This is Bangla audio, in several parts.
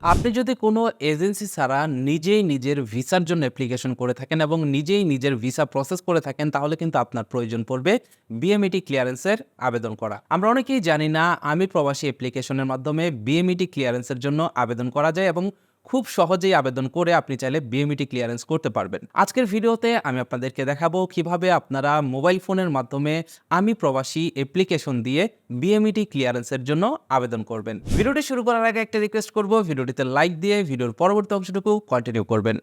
আপনি যদি কোনো এজেন্সি ছাড়া নিজেই নিজের ভিসার জন্য অ্যাপ্লিকেশন করে থাকেন এবং নিজেই নিজের ভিসা প্রসেস করে থাকেন, তাহলে কিন্তু আপনার প্রয়োজন পড়বে বিএমইটি ক্লিয়ারেন্সের আবেদন করা। আমরা অনেকেই জানি না আমি প্রবাসী অ্যাপ্লিকেশনের মাধ্যমে বিএমইটি ক্লিয়ারেন্সের জন্য আবেদন করা যায় এবং খুব সহজেই আবেদন করে আপনি চাইলে বিএমইটি ক্লিয়ারেন্স করতে পারবেন। আজকের ভিডিওতে আমি আপনাদেরকে দেখাবো কিভাবে আপনারা মোবাইল ফোনের মাধ্যমে আমি প্রবাসী অ্যাপ্লিকেশন দিয়ে বিএমইটি ক্লিয়ারেন্সের জন্য আবেদন করবেন। ভিডিওটি শুরু করার আগে একটা রিকোয়েস্ট করব, ভিডিওটিতে লাইক দিয়ে ভিডিওর পরবর্তী অংশটুকু কন্টিনিউ করবেন।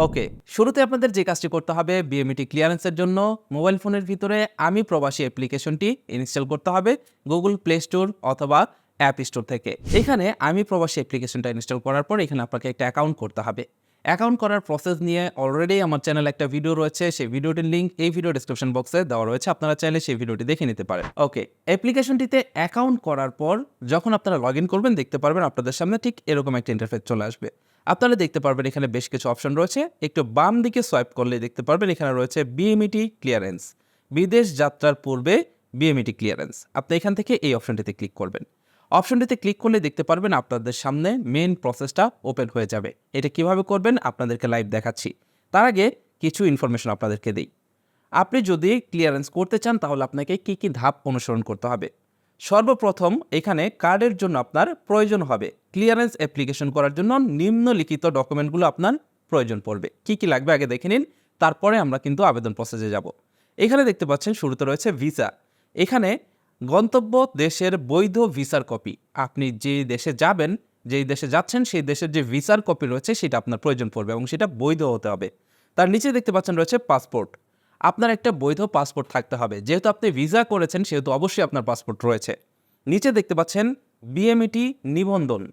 ওকে, শুরুতে আপনাদের যে কাজটি করতে হবে, বিএমইটি ক্লিয়ারেন্সের জন্য মোবাইল ফোনের ভিতরে আমি প্রবাসী অ্যাপ্লিকেশনটি ইনস্টল করতে হবে গুগল প্লে স্টোর অথবা অ্যাপ স্টোর থেকে। এখানে আমি প্রবাসী অ্যাপ্লিকেশনটা ইনস্টল করার পর এখানে আপনাকে একটা অ্যাকাউন্ট করতে হবে। অ্যাকাউন্ট করার প্রসেস নিয়ে অলরেডি আমার চ্যানেলে একটা ভিডিও রয়েছে, সেই ভিডিওটির লিঙ্ক এই ভিডিও ডেসক্রিপশন বক্সে দেওয়া রয়েছে, আপনারা চাইলে সেই ভিডিওটি দেখে নিতে পারেন। ওকে, অ্যাপ্লিকেশনটিতে অ্যাকাউন্ট করার পর যখন আপনারা লগ ইন করবেন, দেখতে পারবেন আপনাদের সামনে ঠিক এরকম একটা ইন্টারফেস চলে আসবে। আপনারা দেখতে পারবেন এখানে বেশ কিছু অপশন রয়েছে, একটু বাম দিকে সোয়াইপ করলে দেখতে পারবেন এখানে রয়েছে বিএমইটি ক্লিয়ারেন্স, বিদেশ যাত্রার পূর্বে বিএমইটি ক্লিয়ারেন্স। আপনি এখান থেকে এই অপশনটিতে ক্লিক করবেন। অপশনটিতে ক্লিক করলে দেখতে পারবেন আপনাদের সামনে মেইন প্রসেসটা ওপেন হয়ে যাবে। এটা কিভাবে করবেন আপনাদেরকে লাইভ দেখাচ্ছি। তার আগে কিছু ইনফরমেশন আপনাদেরকে দিই। আপনি যদি ক্লিয়ারেন্স করতে চান তাহলে আপনাকে কি কি ধাপ অনুসরণ করতে হবে। সর্বপ্রথম এখানে কার্ডের জন্য আপনার প্রয়োজন হবে। ক্লিয়ারেন্স অ্যাপ্লিকেশন করার জন্য নিম্নলিখিত ডকুমেন্টগুলো আপনার প্রয়োজন পড়বে। কি কি লাগবে আগে দেখে নিন, তারপরে আমরা কিন্তু আবেদন প্রসেসে যাব। এখানে দেখতে পাচ্ছেন শুরুতে রয়েছে ভিসা। এখানে গন্তব্য দেশের বৈধ ভিসার কপি, আপনি যে দেশে যাবেন, যেই দেশে যাচ্ছেন সেই দেশের যে ভিসার কপি রয়েছে সেটা আপনার প্রয়োজন পড়বে এবং সেটা বৈধ হতে হবে। তার নিচে দেখতে পাচ্ছেন রয়েছে পাসপোর্ট। আপনার একটা বৈধ পাসপোর্ট থাকতে হবে, যেহেতু আপনি ভিসা করেছেন সেহেতু অবশ্যই আপনার পাসপোর্ট রয়েছে। নিচে দেখতে পাচ্ছেন বিএমইটি নিবন্ধন।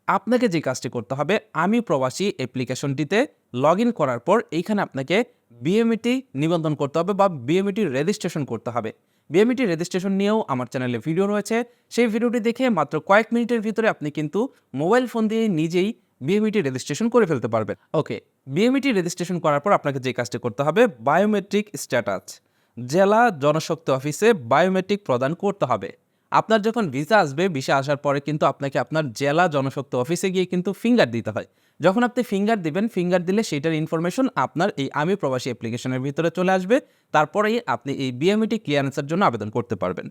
আপনাকে যে কাজটি করতে হবে, আমি প্রবাসী অ্যাপ্লিকেশনটিতে লগ ইন করার পর এইখানে আপনাকে বিএমইটি নিবন্ধন করতে হবে বা বিএমইটি রেজিস্ট্রেশন করতে হবে। বিএমইটি রেজিস্ট্রেশন নিয়েও আমার চ্যানেলে ভিডিও রয়েছে, সেই ভিডিওটি দেখে মাত্র কয়েক মিনিটের ভিতরে আপনি কিন্তু মোবাইল ফোন দিয়ে নিজেই বিএমইটি রেজিস্ট্রেশন করে ফেলতে পারবেন। ওকে, বিএমইটি রেজিস্ট্রেশন করার পর আপনাকে যে কাজটি করতে হবে, বায়োমেট্রিক স্ট্যাটাস, জেলা জনশক্তি অফিসে বায়োমেট্রিক প্রদান করতে হবে। আপনার যখন ভিসা আসবে, ভিসা আসার পরে কিন্তু আপনাকে আপনার জেলা জনশক্তি অফিসে গিয়ে কিন্তু ফিঙ্গার দিতে হয়। যখন আপনি ফিঙ্গার দিবেন, ফিঙ্গার দিলে সেটার ইনফরমেশন আপনার এই আমি প্রবাসী অ্যাপ্লিকেশনের ভিতরে চলে আসবে। তারপরেই আপনি এই বিএমইটি ক্লিয়ারেন্সের জন্য আবেদন করতে পারবেন।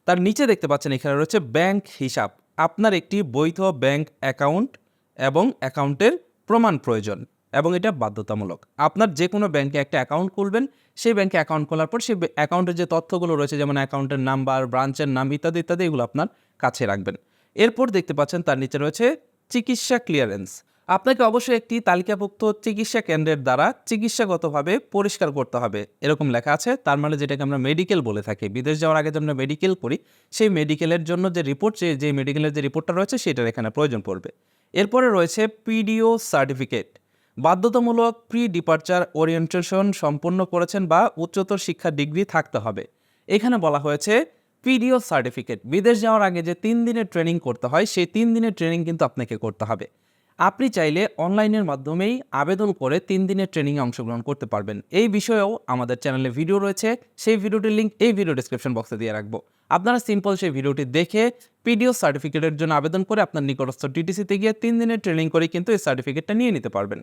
তার নিচে দেখতে পাচ্ছেন এখানে রয়েছে ব্যাংক হিসাব। আপনার একটি বৈধ ব্যাংক অ্যাকাউন্ট এবং অ্যাকাউন্টের প্রমাণ প্রয়োজন এবং এটা বাধ্যতামূলক। আপনার যে কোনো ব্যাংকে একটা অ্যাকাউন্ট খুলবেন, সেই ব্যাংকে অ্যাকাউন্ট খোলার পর সেই অ্যাকাউন্টের যে তথ্যগুলো রয়েছে, যেমন অ্যাকাউন্টের নাম্বার, ব্রাঞ্চের নাম ইত্যাদি ইত্যাদি, এগুলো আপনার কাছে রাখবেন। এরপর দেখতে পাচ্ছেন তার নিচে রয়েছে চিকিৎসা ক্লিয়ারেন্স। আপনাকে অবশ্যই একটি তালিকাভুক্ত চিকিৎসা কেন্দ্রের দ্বারা চিকিৎসাগতভাবে পরিষ্কার করতে হবে, এরকম লেখা আছে। তার মানে যেটাকে আমরা মেডিকেল বলে থাকি, বিদেশ যাওয়ার আগে যে আমরা মেডিকেল করি, সেই মেডিকেলের জন্য যে রিপোর্ট, যে মেডিকেলের যে রিপোর্টটা রয়েছে সেটার এখানে প্রয়োজন পড়বে। এরপরে রয়েছে পিডিও সার্টিফিকেট। বাধ্যতামূলক প্রি ডিপার্চার ওরিয়েন্টেশন সম্পন্ন করেছেন বা উচ্চতর শিক্ষা ডিগ্রি থাকতে হবে। এখানে বলা হয়েছে পিডিও সার্টিফিকেট, বিদেশ যাওয়ার আগে যে 3 দিনের ট্রেনিং করতে হয়, সেই 3 দিনের ট্রেনিং কিন্তু আপনাকে করতে হবে। আপনি চাইলে অনলাইনের মাধ্যমেই আবেদন করে 3 দিনের ট্রেনিংয়ে অংশগ্রহণ করতে পারবেন। এই বিষয়েও আমাদের চ্যানেলে ভিডিও রয়েছে, সেই ভিডিওটির লিঙ্ক এই ভিডিও ডেসক্রিপশন বক্সে দিয়ে রাখবো। আপনারা সিম্পল সেই ভিডিওটি দেখে পিডিও সার্টিফিকেটের জন্য আবেদন করে আপনার নিকটস্থ টিটিসিতে গিয়ে 3 দিনের ট্রেনিং করে কিন্তু এই সার্টিফিকেটটা নিয়ে নিতে পারবেন।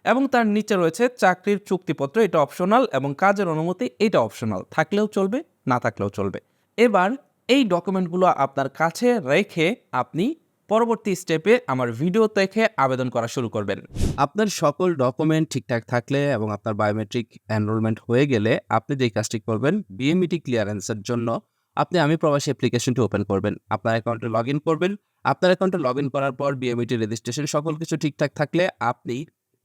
এবং তার নিচে রয়েছে চাকরির চুক্তিপত্র, এটা অপশনাল, এবং কাজের অনুমতি, এটা অপশনাল, থাকলেও চলবে না থাকলেও চলবে। এবার এই ডকুমেন্টগুলো আপনার কাছে রেখে আপনি পরবর্তী স্টেপে আমার ভিডিও দেখে আবেদন করা শুরু করবেন। আপনার সকল ডকুমেন্ট ঠিকঠাক থাকলে এবং আপনার বায়োমেট্রিক এনরোলমেন্ট হয়ে গেলে আপনি যে কাজটি করবেন, বিএমইটি ক্লিয়ারেন্সের জন্য আপনি আমি প্রবাসী অ্যাপ্লিকেশনটি ওপেন করবেন, আপনার অ্যাকাউন্টে লগ ইন করবেন। আপনার অ্যাকাউন্টে লগ ইন করার পর বিএমইটি রেজিস্ট্রেশন সকল কিছু ঠিকঠাক থাকলে আপনি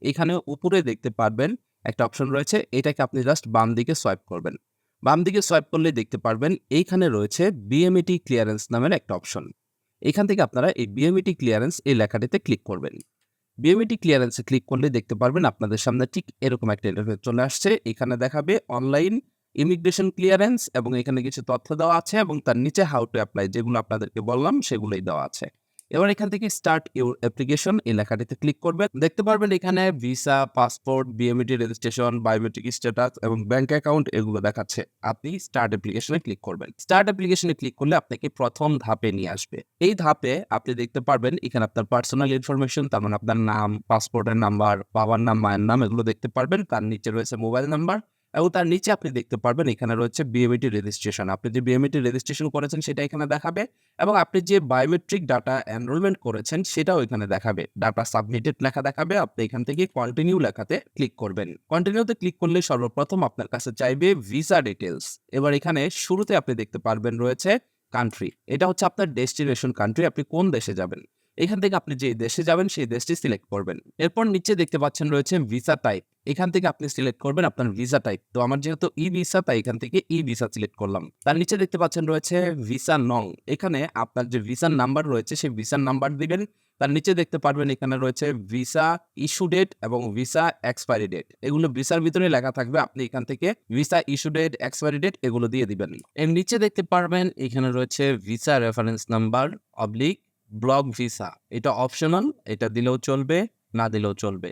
এখানে উপরে দেখতে পারবেন একটা অপশন রয়েছে, এটাকে আপনি জাস্ট বাম দিকে সোয়াইপ করবেন। বাম দিকে সোয়াইপ করলে দেখতে পারবেন এইখানে রয়েছে বিএমইটি ক্লিয়ারেন্স নামের একটা অপশন। এখান থেকে আপনারা এই বিএমইটি ক্লিয়ারেন্স এই লেখাটিতে ক্লিক করবেন। বিএমইটি ক্লিয়ারেন্সে ক্লিক করলে দেখতে পারবেন আপনাদের সামনে ঠিক এরকম একটা ইন্টারফেস চলে আসছে। এখানে দেখাবে অনলাইন ইমিগ্রেশন ক্লিয়ারেন্স এবং এখানে কিছু তথ্য দেওয়া আছে এবং তার নিচে হাউ টু অ্যাপ্লাই, যেগুলো আপনাদেরকে বললাম সেগুলোই দেওয়া আছে। এবার এখান থেকে স্টার্ট ইউর অ্যাপ্লিকেশন এই লেখাটিতে ক্লিক করবেন। দেখতে পারবেন এখানে visa, passport, BMET registration, biometric status এবং ব্যাংক অ্যাকাউন্ট এগুলো দেখাচ্ছে। আপনি স্টার্ট অ্যাপ্লিকেশনে ক্লিক করবেন। স্টার্ট অ্যাপ্লিকেশনে ক্লিক করলে আপনাকে প্রথম ধাপে নিয়ে আসবে। এই ধাপে আপনি দেখতে পারবেন এখানে আপনার পার্সোনাল ইনফরমেশন, তার মানে আপনার নাম, পাসপোর্টের নাম্বার, বাবার নাম, মায়ের নাম এগুলো দেখতে পারবেন। তার নিচে রয়েছে মোবাইল নাম্বার এবং তার নিচে আপনি দেখতে পারবেন এখানে রয়েছে বিএমইটি রেজিস্ট্রেশন। আপনি যে বিএমইটি রেজিস্ট্রেশন করেছেন সেটা এখানে দেখাবে এবং আপনি যে বায়োমেট্রিক ডাটা এনরোলমেন্ট করেছেন সেটাও এখানে দেখাবে। ডাটা সাবমিটেড লেখা দেখাবে। আপনি এখান থেকে কন্টিনিউ লেখাতে ক্লিক করবেন। কন্টিনিউতে ক্লিক করলে সর্বপ্রথম আপনার কাছে চাইবে ভিসা ডিটেলস। এবার এখানে শুরুতে আপনি দেখতে পারবেন রয়েছে কান্ট্রি। এটা হচ্ছে আপনার ডেস্টিনেশন কান্ট্রি, আপনি কোন দেশে যাবেন। এখান থেকে আপনি যে দেশে যাবেন সেই দেশটি সিলেক্ট করবেন। এরপর নিচে দেখতে পাচ্ছেন রয়েছে ভিসা টাইপ। এখান থেকে আপনি সিলেক্ট করবেন আপনার ভিসা টাইপ। তো আমার যেহেতু ই ভিসা তাই এখান থেকে ই ভিসা সিলেক্ট করলাম। তার নিচে দেখতে পাচ্ছেন রয়েছে ভিসা নং। এখানে আপনার যে ভিসার নাম্বার রয়েছে সেই ভিসার নাম্বার দিবেন। তার নিচে দেখতে পারবেন এখানে রয়েছে ভিসা ইস্যু ডেট এবং ভিসা এক্সপায়ারি ডেট। এগুলো ভিসার ভিতরে লেখা থাকবে। আপনি এখান থেকে visa issue date, expiry date এগুলো দিয়ে দিবেন। এর নিচে দেখতে পারবেন এখানে রয়েছে visa reference number oblique block visa. এটা অপশনাল, এটা দিলেও চলবে, না দিলেও চলবে।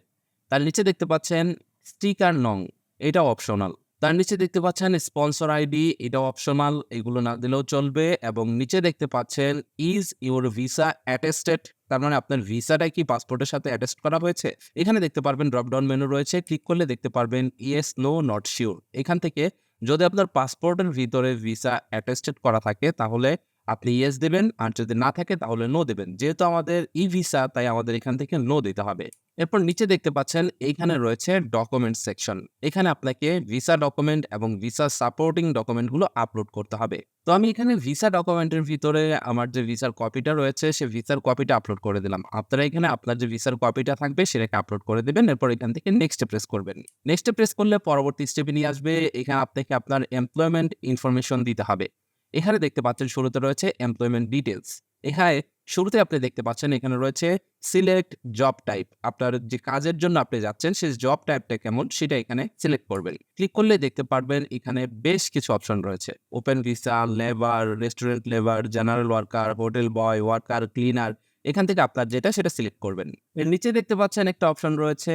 তার নিচে দেখতে পাচ্ছেন স্টিকার নং, এটা অপশনাল। তার নিচে দেখতে পাচ্ছেন স্পন্সর আইডি, এটা অপশনাল, এগুলো না দিলেও চলবে। এবং নিচে দেখতে পাচ্ছেন ইজ ইউর ভিসা অ্যাটেস্টেড, তার মানে আপনার ভিসাটা কি পাসপোর্টের সাথে অ্যাটেস্ট করা হয়েছে। এখানে দেখতে পারবেন ড্রপডাউন মেনু রয়েছে, ক্লিক করলে দেখতে পারবেন ইয়েস, নো, নট শিওর। এখান থেকে যদি আপনার পাসপোর্টের ভিতরে ভিসা অ্যাটেস্টেড করা থাকে তাহলে আপনি ইয়েস দেবেন, আর যদি না থাকে তাহলে নো দেবেন। যেহেতু আমাদের ই ভিসা তাই আমাদের এখান থেকে নো দিতে হবে। এরপর নিচে দেখতে পাচ্ছেন এইখানে রয়েছে ডকুমেন্ট সেকশন। এখানে আপনাকে ভিসা ডকুমেন্ট এবং ভিসা সাপোর্টিং ডকুমেন্টগুলো আপলোড করতে হবে। তো আমি এখানে ভিসা ডকুমেন্টের ভিতরে আমার যে ভিসার কপিটা রয়েছে সেই ভিসার কপিটা আপলোড করে দিলাম। আপনারা এখানে আপনার যে ভিসার কপিটা থাকবে সেটাকে আপলোড করে দেবেন। এরপর এখান থেকে নেক্সটে প্রেস করবেন। নেক্সটে প্রেস করলে পরবর্তী স্টেপে নিয়ে আসবে। এখানে আপনাকে আপনার এমপ্লয়মেন্ট ইনফরমেশন দিতে হবে। এখানে দেখতে পাচ্ছেন শুরুতে রয়েছে এমপ্লয়মেন্ট ডিটেলস। এখানে শুরুতে আপনি দেখতে পাচ্ছেন এখানে রয়েছে সিলেক্ট জব টাইপ। আপনার যে কাজের জন্য আপনি যাচ্ছেন সেই জব টাইপটা কেমন সেটা এখানে সিলেক্ট করবেন। ক্লিক করলে দেখতে পারবেন এখানে বেশ কিছু অপশন রয়েছে। Open visa, labour, restaurant labour, general worker, hotel বয়, ওয়ার্কার, ক্লিনার। এখান থেকে আপনার যেটা সেটা সিলেক্ট করবেন। এর নিচে দেখতে পাচ্ছেন একটা অপশন রয়েছে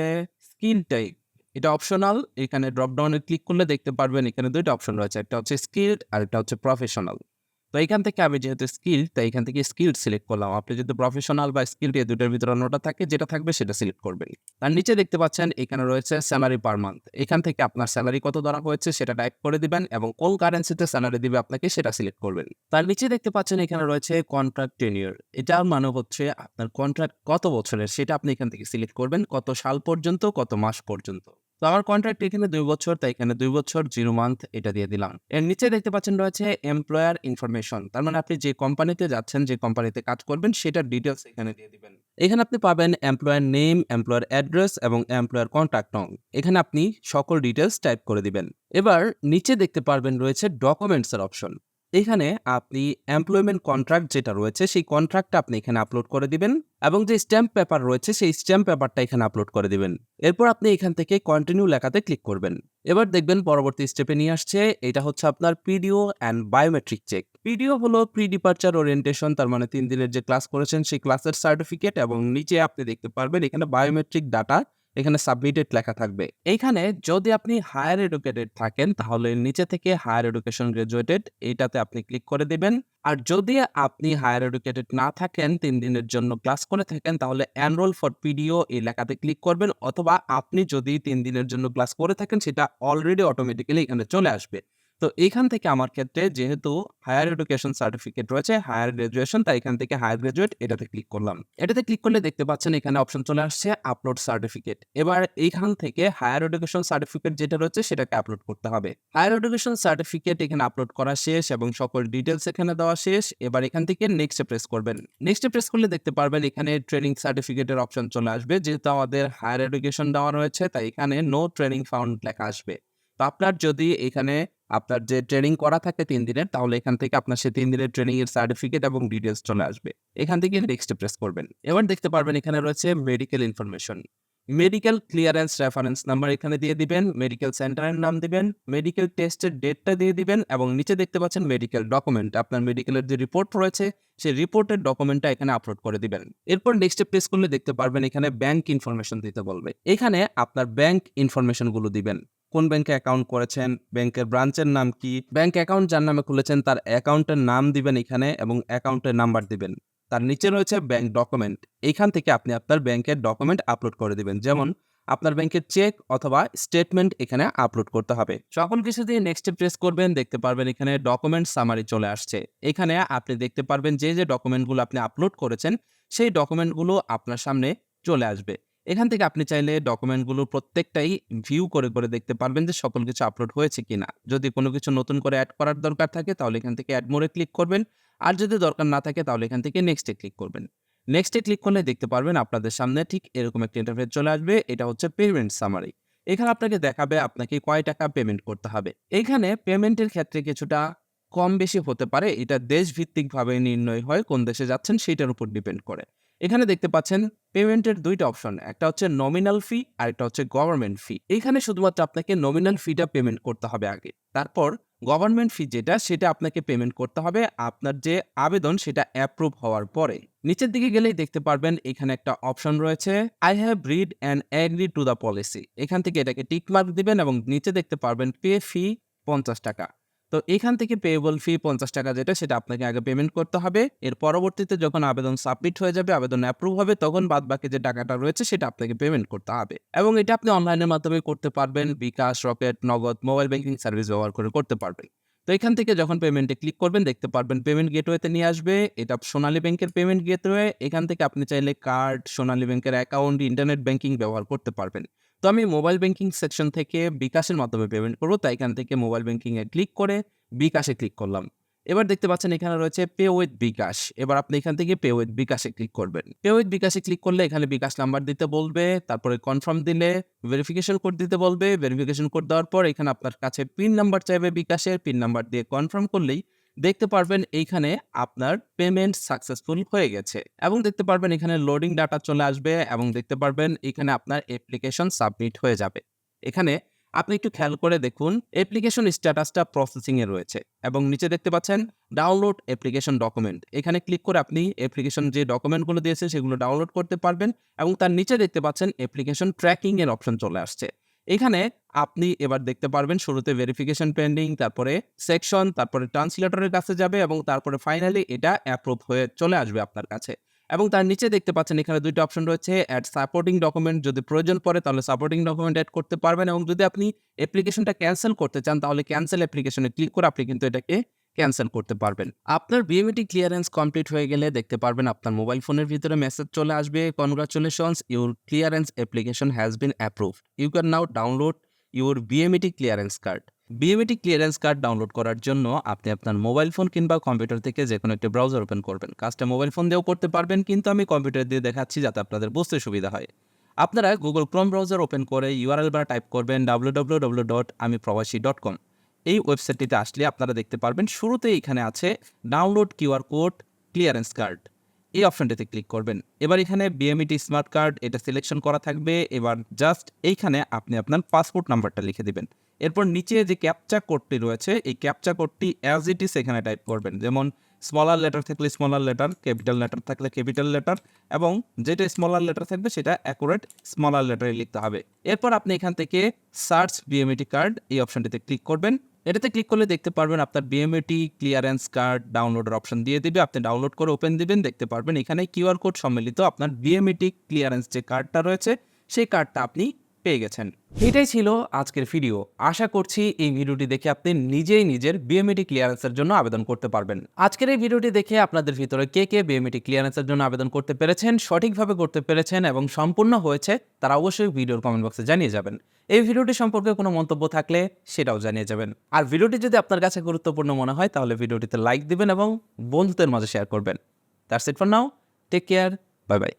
স্কিল টাইপ, এটা অপশনাল। এখানে ড্রপডাউনে ক্লিক করলে দেখতে পারবেন এখানে দুইটা অপশন রয়েছে, একটা হচ্ছে স্কিলড আর একটা হচ্ছে প্রফেশনাল। তো এখান থেকে আমি যেহেতু স্কিলড তাই এখান থেকে স্কিলড সিলেক্ট করলাম। আপনি যদি প্রফেশনাল বা স্কিলড এই দুটোর ভিতরে অন্যটা থাকে, যেটা থাকবে সেটা সিলেক্ট করবেন। তার নিচে দেখতে পাচ্ছেন এখানে রয়েছে স্যালারি পার মান্থ। এখান থেকে আপনার স্যালারি কত ধরা হয়েছে সেটা টাইপ করে দিবেন এবং কোন কারেন্সিতে স্যালারি দিবে আপনাকে সেটা সিলেক্ট করবেন। তার নিচে দেখতে পাচ্ছেন এখানে রয়েছে কন্ট্রাক্ট টেনিউর। এটার মানে হচ্ছে আপনার কন্ট্রাক্ট কত বছরের সেটা আপনি এখান থেকে সিলেক্ট করবেন, কত সাল পর্যন্ত, কত মাস পর্যন্ত। তো আমার কন্ট্রাক্ট এখানে 2 বছর, তাই এখানে 2 বছর 0 মান্থ এটা দিয়ে দিলাম। এর নিচে দেখতে পাচ্ছেন রয়েছে এমপ্লয়ার ইনফরমেশন, তার মানে আপনি যে কোম্পানিতে যাচ্ছেন, যে কোম্পানিতে কাজ করবেন সেটার ডিটেলস এখানে দিয়ে দিবেন। এখানে আপনি পাবেন এমপ্লয়ার নেম, এমপ্লয়ার অ্যাড্রেস এবং এমপ্লয়ার কন্ট্যাক্ট নং। এখানে আপনি সকল ডিটেলস টাইপ করে দিবেন। এবার নিচে দেখতে পারবেন রয়েছে ডকুমেন্টস এর অপশন। এখানে আপনি এমপ্লয়মেন্ট কন্ট্রাক্ট যেটা রয়েছে সেই কন্ট্রাক্টটা আপনি এখানে আপলোড করে দিবেন এবং যে স্ট্যাম্প পেপার রয়েছে সেই স্ট্যাম্প পেপারটা এখানে আপলোড করে দিবেন। এরপর আপনি এখান থেকে কন্টিনিউ লেখাতে ক্লিক করবেন। এবার দেখবেন পরবর্তী স্টেপে নিয়ে আসছে, এটা হচ্ছে আপনার PDO and biometric check. PDO হলো প্রি ডিপার্চার ওরিয়েন্টেশন, তার মানে 3 দিনের যে ক্লাস করেছেন সেই ক্লাসের সার্টিফিকেট, এবং নিচে আপনি দেখতে পারবেন এখানে বায়োমেট্রিক ডাটা এখানে সাবমিটেড লেখা থাকবে। এইখানে যদি আপনি হায়ার এডুকেটেড থাকেন তাহলে নিচে থেকে হায়ার এডুকেশন গ্রাজুয়েটেড এইটাতে আপনি ক্লিক করে দিবেন। আর যদি আপনি হায়ার এডুকেটেড না থাকেন, 3 দিনের জন্য ক্লাস করে থাকেন, তাহলে এনরোল ফর পিডিও এই লেখাতে ক্লিক করবেন। অথবা আপনি যদি 3 দিনের জন্য ক্লাস করে থাকেন সেটা অলরেডি অটোমেটিক্যালি এখানে চলে আসবে। তো এখান থেকে আমার ক্ষেত্রে যেহেতু হায়ার এডুকেশন সার্টিফিকেট রয়েছে, হায়ার গ্রাজুয়েশন, তাই এখান থেকে হায়ার গ্রাজুয়েট এটাতে ক্লিক করলাম। এটাতে ক্লিক করলে দেখতে পাচ্ছেন এখানে অপশন চলে আসছে আপলোড সার্টিফিকেট। এবার এইখান থেকে হায়ার এডুকেশন সার্টিফিকেট যেটা রয়েছে সেটাকে আপলোড করতে হবে। হায়ার এডুকেশন সার্টিফিকেট এখানে আপলোড করা শেষ এবং সকল ডিটেলস এখানে দেওয়া শেষ। এবার এখান থেকে নেক্সটে প্রেস করবেন। নেক্সটে প্রেস করলে দেখতে পারবেন এখানে ট্রেনিং সার্টিফিকেটের অপশন চলে আসবে। যেহেতু আমাদের হায়ার এডুকেশন দেওয়া রয়েছে তাই এখানে নো ট্রেনিং ফাউন্ড লেখা আসবে। তো আপনার যদি এখানে আপনার যে ট্রেনিং করা থাকে 3 দিনের, তাহলে এখান থেকে আপনার সেই 3 দিনের ট্রেনিং এর সার্টিফিকেট এবং ডিটেলস চলে আসবে। এখান থেকে নেক্সট প্রেস করবেন। এবার দেখতে পারবেন এখানে রয়েছে medical information. Medical clearance reference number এখানে দিয়ে দিবেন, মেডিকেল সেন্টারের নাম দিবেন, মেডিকেল টেস্টের ডেটটা দিয়ে দিবেন এবং নিচে দেখতে পাচ্ছেন মেডিকেল ডকুমেন্ট, আপনার মেডিকেলের যে রিপোর্ট রয়েছে সেই রিপোর্টের ডকুমেন্টটা এখানে আপলোড করে দিবেন। এরপর নেক্সটে প্রেস করলে দেখতে পারবেন এখানে ব্যাংক ইনফরমেশন দিতে বলবে। এখানে আপনার ব্যাংক ইনফরমেশনগুলো দিবেন, কোন ব্যাংকে অ্যাকাউন্ট করেছেন, ব্যাংকের ব্রাঞ্চের নাম কি, ব্যাংক অ্যাকাউন্ট যার নামে খুলেছেন তার অ্যাকাউন্টের নাম দিবেন এখানে এবং অ্যাকাউন্টের নাম্বার দিবেন। তার নিচে রয়েছে ব্যাংক ডকুমেন্ট, এইখান থেকে আপনি আপনার ব্যাংকের ডকুমেন্ট আপলোড করে দিবেন, যেমন আপনার ব্যাংকের চেক অথবা স্টেটমেন্ট এখানে আপলোড করতে হবে। সকল কিছু দিয়ে নেক্সটে প্রেস করবেন, দেখতে পারবেন এখানে ডকুমেন্ট সামারি চলে আসছে। এখানে আপনি দেখতে পারবেন যে যে ডকুমেন্টগুলো আপনি আপলোড করেছেন সেই ডকুমেন্টগুলো আপনার সামনে চলে আসবে। এখান থেকে আপনি চাইলে ডকুমেন্টগুলো প্রত্যেকটাই ভিউ করে করে দেখতে পারবেন যে সকল কিছু আপলোড হয়েছে কিনা। যদি কোনো কিছু নতুন করে অ্যাড করার দরকার থাকে তাহলে এখান থেকে অ্যাড মোরে ক্লিক করবেন, আর যদি দরকার না থাকে তাহলে এখান থেকে নেক্সটে ক্লিক করবেন। নেক্সটে ক্লিক করলে দেখতে পারবেন আপনাদের সামনে ঠিক এরকম একটা ইন্টারফেস চলে আসবে। এটা হচ্ছে পেমেন্ট সামারি। এখানে আপনাকে দেখাবে আপনাকে কয় টাকা পেমেন্ট করতে হবে। এখানে পেমেন্টের ক্ষেত্রে কিছুটা কম বেশি হতে পারে, এটা দেশভিত্তিকভাবে নির্ণয় হয়, কোন দেশে যাচ্ছেন সেটার উপর ডিপেন্ড করে। এখানে দেখতে পাচ্ছেন পেমেন্টের দুইটা অপশন, একটা হচ্ছে নমিনাল ফি আর একটা হচ্ছে গভর্নমেন্ট ফি। এখানে শুধুমাত্র আপনাকে নমিনাল ফিটা পেমেন্ট করতে হবে আগে, তারপর গভর্নমেন্ট ফি যেটা সেটা আপনাকে পেমেন্ট করতে হবে আপনার যে আবেদন সেটা অ্যাপ্রুভ হওয়ার পরে। নিচের দিকে গেলেই দেখতে পারবেন এখানে একটা অপশন রয়েছে I have read and agree to the policy. এখান থেকে এটাকে টিক মার্ক দিবেন এবং নিচে দেখতে পারবেন পে ফি 50 টাকা। তো এখান থেকে পেয়েবল ফি 50 টাকা যেটা সেটা আপনাকে আগে পেমেন্ট করতে হবে। এর পরবর্তীতে যখন আবেদন সাবমিট হয়ে যাবে, আবেদন অ্যাপ্রুভ হবে, তখন বাদ বাকি যে টাকাটা রয়েছে সেটা আপনাকে পেমেন্ট করতে হবে। এবং এটা আপনি অনলাইনের মাধ্যমে করতে পারবেন, বিকাশ, রকেট, নগদ, মোবাইল ব্যাংকিং সার্ভিস ব্যবহার করে করতে পারবেন। তো এখান থেকে যখন পেমেন্টে ক্লিক করবেন দেখতে পারবেন পেমেন্ট গেটওয়েতে নিয়ে আসবে। এটা সোনালী ব্যাংকের পেমেন্ট গেটওয়ে। এখান থেকে আপনি চাইলে কার্ড, সোনালী ব্যাংকের অ্যাকাউন্ট, ইন্টারনেট ব্যাংকিং ব্যবহার করতে পারবেন। তো আমি মোবাইল ব্যাংকিং সেকশন থেকে বিকাশের মাধ্যমে পেমেন্ট করব, তাই এখান থেকে মোবাইল ব্যাংকিংয়ে ক্লিক করে বিকাশে ক্লিক করলাম। এবার দেখতে পাচ্ছেন এখানে রয়েছে পে উইথ বিকাশ। এবার আপনি এখান থেকে পে উইথ বিকাশে ক্লিক করবেন। পে উইথ বিকাশে ক্লিক করলে এখানে বিকাশ নাম্বার দিতে বলবে, তারপরে কনফার্ম দিলে ভেরিফিকেশন কোড দিতে বলবে। ভেরিফিকেশন কোড দেওয়ার পর এখানে আপনার কাছে পিন নাম্বার চাইবে বিকাশের, পিন নাম্বার দিয়ে কনফার্ম করলেই দেখতে পারবেন এইখানে আপনার পেমেন্ট সাকসেসফুল হয়ে গেছে এবং দেখতে পারবেন এখানে লোডিং ডাটা চলে আসবে এবং দেখতে পারবেন এখানে আপনার অ্যাপ্লিকেশন সাবমিট হয়ে যাবে। এখানে আপনি একটু খেয়াল করে দেখুন অ্যাপ্লিকেশন স্ট্যাটাসটা প্রসেসিং এ রয়েছে এবং নিচে দেখতে পাচ্ছেন ডাউনলোড অ্যাপ্লিকেশন ডকুমেন্ট। এখানে ক্লিক করে আপনি অ্যাপ্লিকেশন যে ডকুমেন্টগুলো দিয়েছে সেগুলো ডাউনলোড করতে পারবেন এবং তার নিচে দেখতে পাচ্ছেন অ্যাপ্লিকেশন ট্র্যাকিং এর অপশন চলে আসছে। এখানে আপনি এবার দেখতে পারবেন শুরুতে ভেরিফিকেশন পেন্ডিং, তারপরে সেকশন, তারপরে ট্রান্সলেটরের কাছে যাবে এবং তারপরে ফাইনালি এটা অ্যাপ্রুভ হয়ে চলে আসবে আপনার কাছে। এবং তার নিচে দেখতে পাচ্ছেন এখানে দুইটা অপশন রয়েছে, অ্যাড সাপোর্টিং ডকুমেন্ট। যদি প্রয়োজন পড়ে তাহলে সাপোর্টিং ডকুমেন্ট অ্যাড করতে পারবেন এবং যদি আপনি অ্যাপ্লিকেশনটা ক্যান্সেল করতে চান তাহলে ক্যান্সেল অ্যাপ্লিকেশনে ক্লিক করে আপনি কিন্তু এটাকে ক্যান্সেল করতে পারবেন। আপনার বিএমইটি ক্লিয়ারেন্স কমপ্লিট হয়ে গেলে দেখতে পারবেন আপনার মোবাইল ফোনের ভিতরে মেসেজ চলে আসবে, congratulations, your clearance application has been approved, you can now download your BMET clearance card. BMET clearance card download করার জন্য আপনি আপনার মোবাইল ফোন কিংবা কম্পিউটার থেকে যে কোনো একটি ব্রাউজার ওপেন করবেন। কাজটা মোবাইল ফোন দিয়েও করতে পারবেন, কিন্তু আমি কম্পিউটার দিয়ে দেখাচ্ছি যাতে আপনাদের বুঝতে সুবিধা হয়। আপনারা গুগল ক্রোম ব্রাউজার ওপেন করে ইউআরএল বার টাইপ করবেন www.amiprobashi.com। এই ওয়েবসাইটটিতে আসলে আপনারা দেখতে পারবেন শুরুতেই এখানে আছে download QR code clearance card. এই অপশনটিতে ক্লিক করবেন। এবার এখানে বিএমইটি স্মার্ট কার্ড এটা সিলেকশন করা থাকবে। এবার জাস্ট এইখানে আপনি আপনার পাসপোর্ট নাম্বারটা লিখে দিবেন। এরপর নিচে যে ক্যাপচা কোডটি রয়েছে এই ক্যাপচা কোডটি অ্যাজ ইট ইজ এখানে টাইপ করবেন, যেমন স্মলার লেটার থাকলে স্মলার লেটার, ক্যাপিটাল লেটার থাকলে ক্যাপিটাল লেটার এবং যেটা স্মলার লেটার থাকবে সেটা অ্যাকুরেট স্মলার লেটারে লিখতে হবে। এরপর আপনি এখান থেকে সার্চ বিএমইটি কার্ড এই অপশনটিতে ক্লিক করবেন। এটাতে ক্লিক করলে দেখতে পারবেন আপনার বিএমইটি ক্লিয়ারেন্স কার্ড ডাউনলোডের অপশন দিয়ে দিবে। আপনি ডাউনলোড করে ওপেন দিবেন, দেখতে পারবেন এখানে কিউআর কোড সম্মিলিত আপনার বিএমইটি ক্লিয়ারেন্স যে কার্ডটা রয়েছে সেই কার্ডটা আপনি পেয়ে গেছেন। এটাই ছিল আজকের ভিডিও। আশা করছি এই ভিডিওটি দেখে আপনি নিজেই নিজের বিএমইটি ক্লিয়ারেন্সের জন্য আবেদন করতে পারবেন। আজকের এই ভিডিওটি দেখে আপনাদের ভিতরে কে কে বিএমইটি ক্লিয়ারেন্সের জন্য আবেদন করতে পেরেছেন, সঠিকভাবে করতে পেরেছেন এবং সম্পূর্ণ হয়েছে তারা অবশ্যই ভিডিওর কমেন্ট বক্সে জানিয়ে যাবেন। এই ভিডিওটি সম্পর্কে কোনো মন্তব্য থাকলে সেটাও জানিয়ে যাবেন। আর ভিডিওটি যদি আপনার কাছে গুরুত্বপূর্ণ মনে হয় তাহলে ভিডিওটিতে লাইক দিবেন এবং বন্ধুদের মাঝে শেয়ার করবেন। That's it for now, take care, bye by.